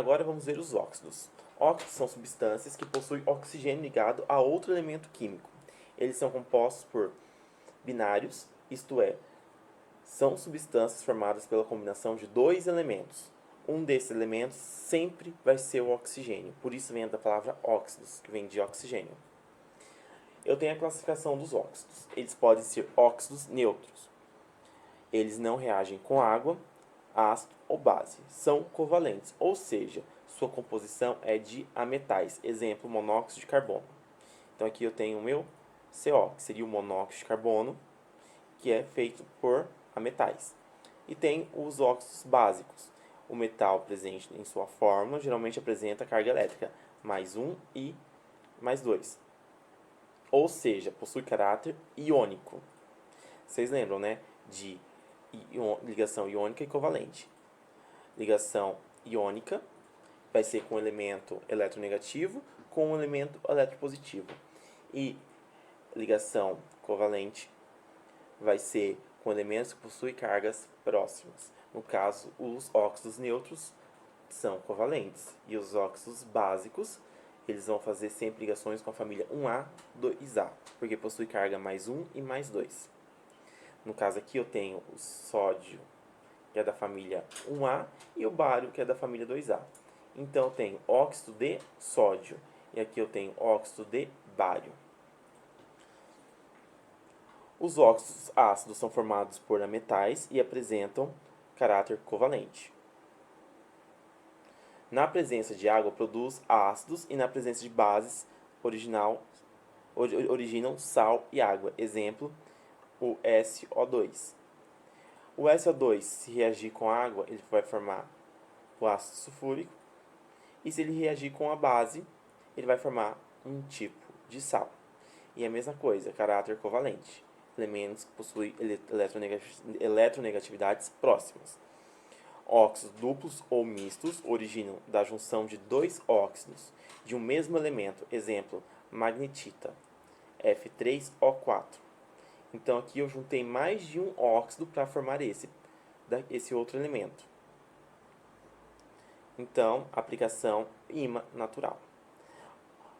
Agora vamos ver os óxidos. Óxidos são substâncias que possuem oxigênio ligado a outro elemento químico. Eles são compostos por binários, isto é, são substâncias formadas pela combinação de dois elementos. Um desses elementos sempre vai ser o oxigênio, por isso vem da palavra óxidos, que vem de oxigênio. Eu tenho a classificação dos óxidos. Eles podem ser óxidos neutros. Eles não reagem com água, ácido ou base. São covalentes, ou seja, sua composição é de ametais. Exemplo, monóxido de carbono. Então aqui eu tenho o meu CO, que seria o monóxido de carbono, que é feito por ametais. E tem os óxidos básicos. O metal presente em sua fórmula geralmente apresenta carga elétrica mais 1 e mais 2. Ou seja, possui caráter iônico. Vocês lembram, né? De ligação iônica e covalente. Ligação iônica vai ser com um elemento eletronegativo com um elemento eletropositivo. E ligação covalente vai ser com elementos que possuem cargas próximas. No caso, os óxidos neutros são covalentes. E os óxidos básicos, eles vão fazer sempre ligações com a família 1A, 2A, porque possui carga mais 1 e mais 2. No caso aqui eu tenho o sódio, que é da família 1A, e o bário, que é da família 2A. Então eu tenho óxido de sódio, e aqui eu tenho óxido de bário. Os óxidos ácidos são formados por ametais e apresentam caráter covalente. Na presença de água, produz ácidos e na presença de bases originam sal e água. Exemplo, o SO2. O SO2, se reagir com água, ele vai formar o ácido sulfúrico. E se ele reagir com a base, ele vai formar um tipo de sal. E a mesma coisa, caráter covalente. Elementos que possuem eletronegatividades próximas. Óxidos duplos ou mistos originam da junção de dois óxidos de um mesmo elemento. Exemplo, magnetita, F3O4. Então aqui eu juntei mais de um óxido para formar esse outro elemento. Então, aplicação ímã natural.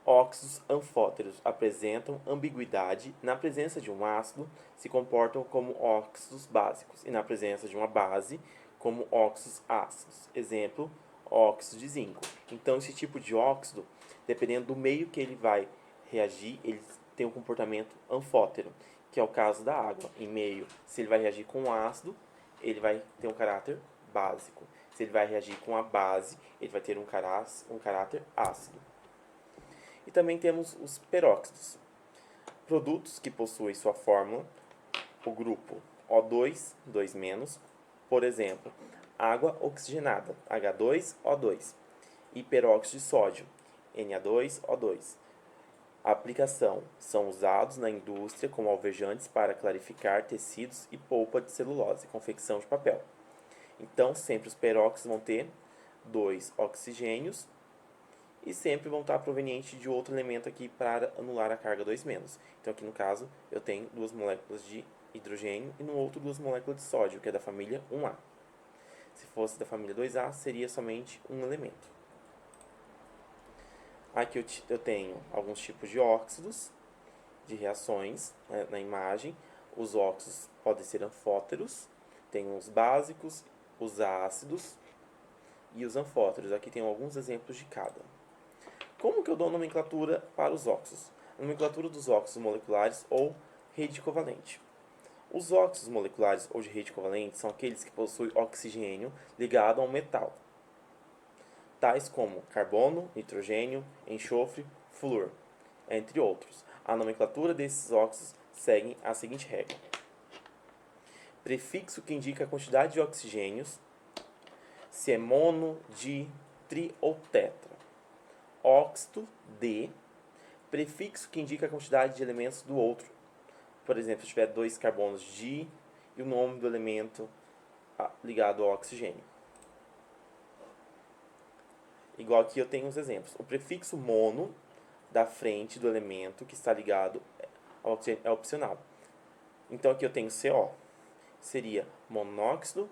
Óxidos anfóteros apresentam ambiguidade. Na presença de um ácido, se comportam como óxidos básicos, e na presença de uma base, como óxidos ácidos. Exemplo, óxido de zinco. Então, esse tipo de óxido, dependendo do meio que ele vai reagir, ele tem um comportamento anfótero, que é o caso da água. Em meio, se ele vai reagir com o ácido, ele vai ter um caráter básico. Se ele vai reagir com a base, ele vai ter um caráter ácido. E também temos os peróxidos, produtos que possuem sua fórmula, o grupo O2, 2-, por exemplo, água oxigenada, H2O2, e peróxido de sódio, Na2O2. A aplicação são usados na indústria como alvejantes para clarificar tecidos e polpa de celulose, confecção de papel. Então, sempre os peróxidos vão ter 2 oxigênios e sempre vão estar provenientes de outro elemento aqui para anular a carga 2-. Então, aqui no caso, eu tenho 2 moléculas de hidrogênio e no outro 2 moléculas de sódio, que é da família 1A. Se fosse da família 2A, seria somente um elemento. Aqui eu tenho alguns tipos de óxidos, de reações, né, na imagem. Os óxidos podem ser anfóteros, tem os básicos, os ácidos e os anfóteros. Aqui tem alguns exemplos de cada. Como que eu dou nomenclatura para os óxidos? A nomenclatura dos óxidos moleculares ou rede covalente. Os óxidos moleculares ou de rede covalente são aqueles que possuem oxigênio ligado a um metal, tais como carbono, nitrogênio, enxofre, flúor, entre outros. A nomenclatura desses óxidos segue a seguinte regra. Prefixo que indica a quantidade de oxigênios, se é mono, di, tri ou tetra. Óxido de, prefixo que indica a quantidade de elementos do outro. Por exemplo, se tiver 2 carbonos di e o nome do elemento ligado ao oxigênio. Igual aqui eu tenho os exemplos. O prefixo mono da frente do elemento que está ligado ao oxigênio é opcional. Então aqui eu tenho CO. Seria monóxido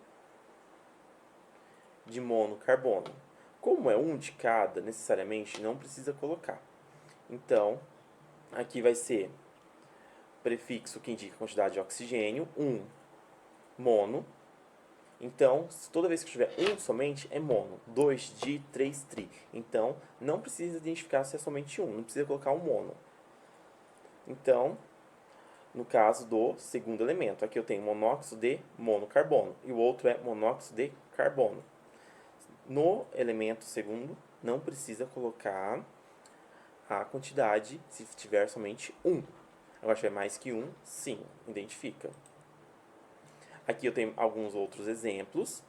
de monocarbono. Como é um de cada, necessariamente não precisa colocar. Então, aqui vai ser prefixo que indica a quantidade de oxigênio, 1, mono. Então, toda vez que tiver um somente, é mono. 2, di, 3, tri. Então, não precisa identificar se é somente um, não precisa colocar um mono. Então, no caso do segundo elemento, aqui eu tenho monóxido de monocarbono e o outro é monóxido de carbono. No elemento segundo, não precisa colocar a quantidade se tiver somente um. Agora, se tiver mais que um, sim, identifica. Aqui eu tenho alguns outros exemplos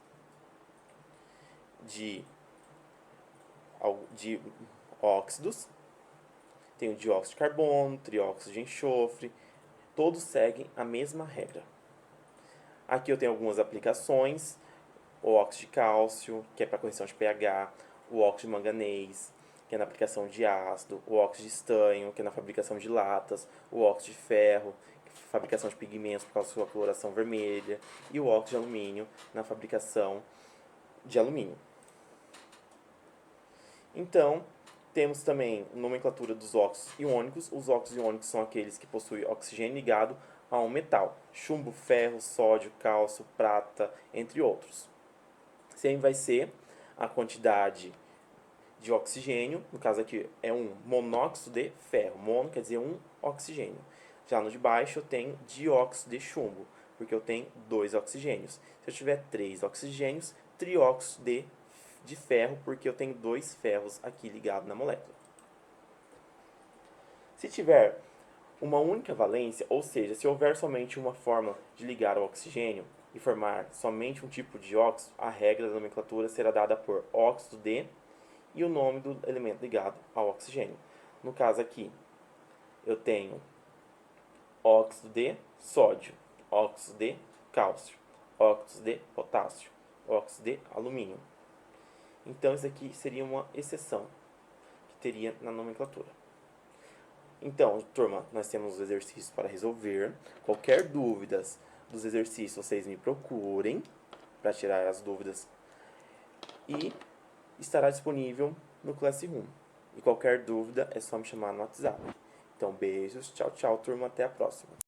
de óxidos. Tem o dióxido de carbono, trióxido de enxofre, todos seguem a mesma regra. Aqui eu tenho algumas aplicações, o óxido de cálcio, que é para correção de pH, o óxido de manganês, que é na aplicação de ácido, o óxido de estanho, que é na fabricação de latas, o óxido de ferro, que é fabricação de pigmentos por causa da sua coloração vermelha, e o óxido de alumínio, na fabricação de alumínio. Então, temos também a nomenclatura dos óxidos iônicos. Os óxidos iônicos são aqueles que possuem oxigênio ligado a um metal. Chumbo, ferro, sódio, cálcio, prata, entre outros. Sempre vai ser a quantidade de oxigênio, no caso aqui é um monóxido de ferro. Mono quer dizer um oxigênio. Já no de baixo eu tenho dióxido de chumbo, porque eu tenho 2 oxigênios. Se eu tiver 3 oxigênios, trióxido de ferro, porque eu tenho 2 ferros aqui ligados na molécula. Se tiver uma única valência, ou seja, se houver somente uma forma de ligar ao oxigênio e formar somente um tipo de óxido, a regra da nomenclatura será dada por óxido de e o nome do elemento ligado ao oxigênio. No caso aqui, eu tenho óxido de sódio, óxido de cálcio, óxido de potássio, óxido de alumínio. Então, isso aqui seria uma exceção que teria na nomenclatura. Então, turma, nós temos os exercícios para resolver. Qualquer dúvidas dos exercícios, vocês me procurem para tirar as dúvidas. E estará disponível no Classroom. E qualquer dúvida é só me chamar no WhatsApp. Então, beijos, tchau, tchau, turma, até a próxima.